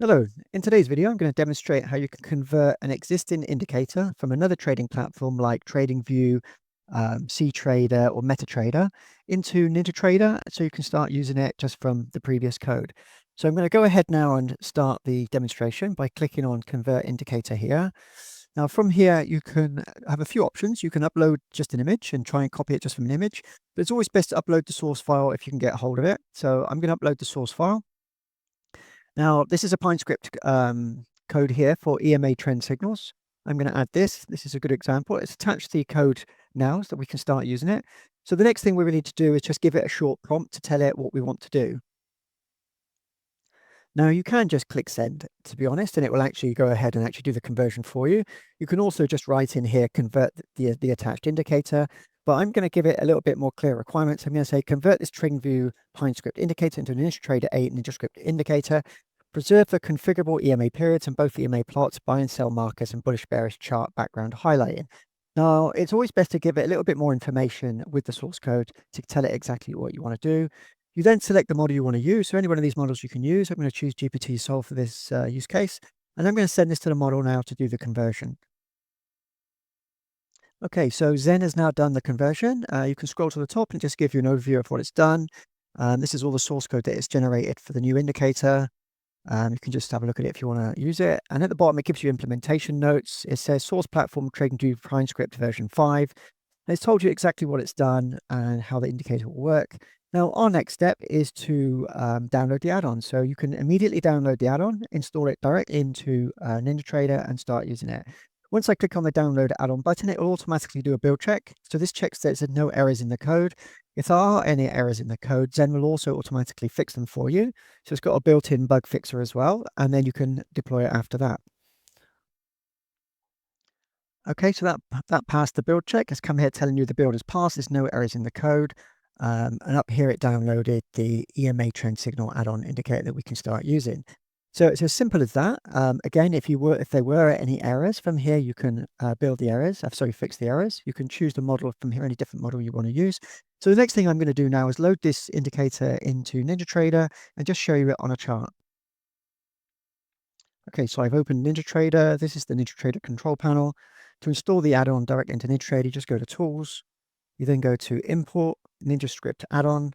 Hello, in today's video, I'm going to demonstrate how you can convert an existing indicator from another trading platform like TradingView, CTrader or MetaTrader into NinjaTrader so you can start using it just from the previous code. So I'm going to go ahead now and start the demonstration by clicking on Convert Indicator here. Now from here, you can have a few options. You can upload just an image and try and copy it just from an image, but it's always best to upload the source file if you can get a hold of it. So I'm going to upload the source file. Now, this is a Pine Script code here for EMA trend signals. I'm going to add this. This is a good example. It's attached to the code now so that we can start using it. So the next thing we really need to do is just give it a short prompt to tell it what we want to do. Now, you can just click send, to be honest, and it will actually go ahead and actually do the conversion for you. You can also just write in here, convert the attached indicator, but I'm going to give it a little bit more clear requirements. I'm going to say, convert this TradingView Pine Script indicator into an NinjaTrader 8 NinjaScript indicator. Preserve the configurable EMA periods and both EMA plots, buy and sell markers, and bullish bearish chart background highlighting. Now, it's always best to give it a little bit more information with the source code to tell it exactly what you want to do. You then select the model you want to use. So any one of these models you can use. I'm going to choose GPT-Solve for this use case. And I'm going to send this to the model now to do the conversion. Okay, so Xen has now done the conversion. You can scroll to the top and just give you an overview of what it's done. This is all the source code that it's generated for the new indicator. You can just have a look at it if you want to use it. And at the bottom, it gives you implementation notes. It says source platform TradingView Pine Script version 5. And it's told you exactly what it's done and how the indicator will work. Now, our next step is to download the add-on. So you can immediately download the add-on, install it directly into NinjaTrader and start using it. Once I click on the download add-on button, it will automatically do a build check. So this checks that there's no errors in the code. If there are any errors in the code, Xen will also automatically fix them for you. So it's got a built-in bug fixer as well, and then you can deploy it after that. Okay, so that passed the build check. It's come here telling you the build has passed. There's no errors in the code. And up here, it downloaded the EMA trend signal add-on indicator that we can start using. So it's as simple as that. Again, if there were any errors from here, you can fix the errors. You can choose the model from here, any different model you want to use. So the next thing I'm going to do now is load this indicator into NinjaTrader and just show you it on a chart. Okay, so I've opened NinjaTrader. This is the NinjaTrader control panel. To install the add-on directly into NinjaTrader, just go to Tools. You then go to Import NinjaScript Add-on.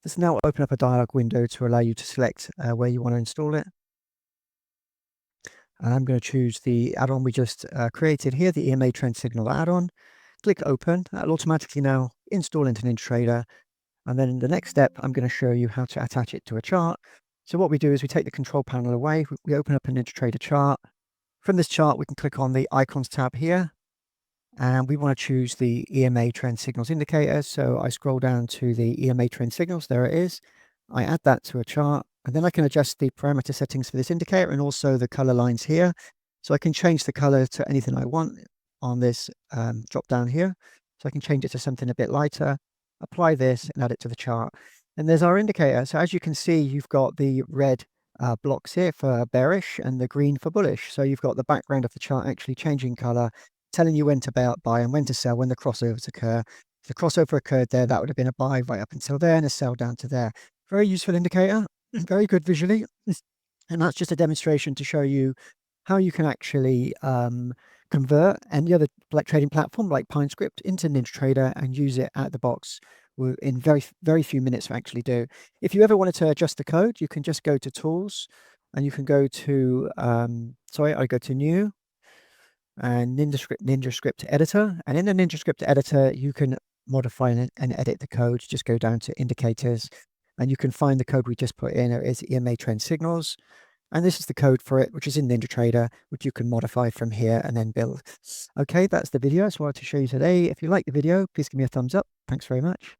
This will now open up a dialog window to allow you to select where you want to install it. And I'm going to choose the add-on we just created here, the EMA Trend Signal add-on. Click Open. That'll automatically now install into NinjaTrader. And then in the next step, I'm going to show you how to attach it to a chart. So what we do is we take the control panel away. We open up a NinjaTrader chart. From this chart, we can click on the Icons tab here. And we want to choose the EMA Trend Signals indicator. So I scroll down to the EMA Trend Signals. There it is. I add that to a chart. And then I can adjust the parameter settings for this indicator and also the color lines here. So I can change the color to anything I want on this drop down here. So I can change it to something a bit lighter, apply this and add it to the chart. And there's our indicator. So as you can see, you've got the red blocks here for bearish and the green for bullish. So you've got the background of the chart actually changing color, telling you when to buy and when to sell when the crossovers occur. If the crossover occurred there, that would have been a buy right up until there and a sell down to there. Very useful indicator, very good visually. And that's just a demonstration to show you how you can actually convert any other trading platform like Pine Script into NinjaTrader and use it out of the box in very few minutes to actually do. If you ever wanted to adjust the code, you can just go to Tools and you can go to, I go to New and NinjaScript Editor. And in the NinjaScript Editor, you can modify and edit the code. Just go down to Indicators and you can find the code we just put in. It is EMA Trend Signals. And this is the code for it, which is in NinjaTrader, which you can modify from here and then build. Okay, that's the video. That's what I wanted to show you today. If you like the video, please give me a thumbs up. Thanks very much.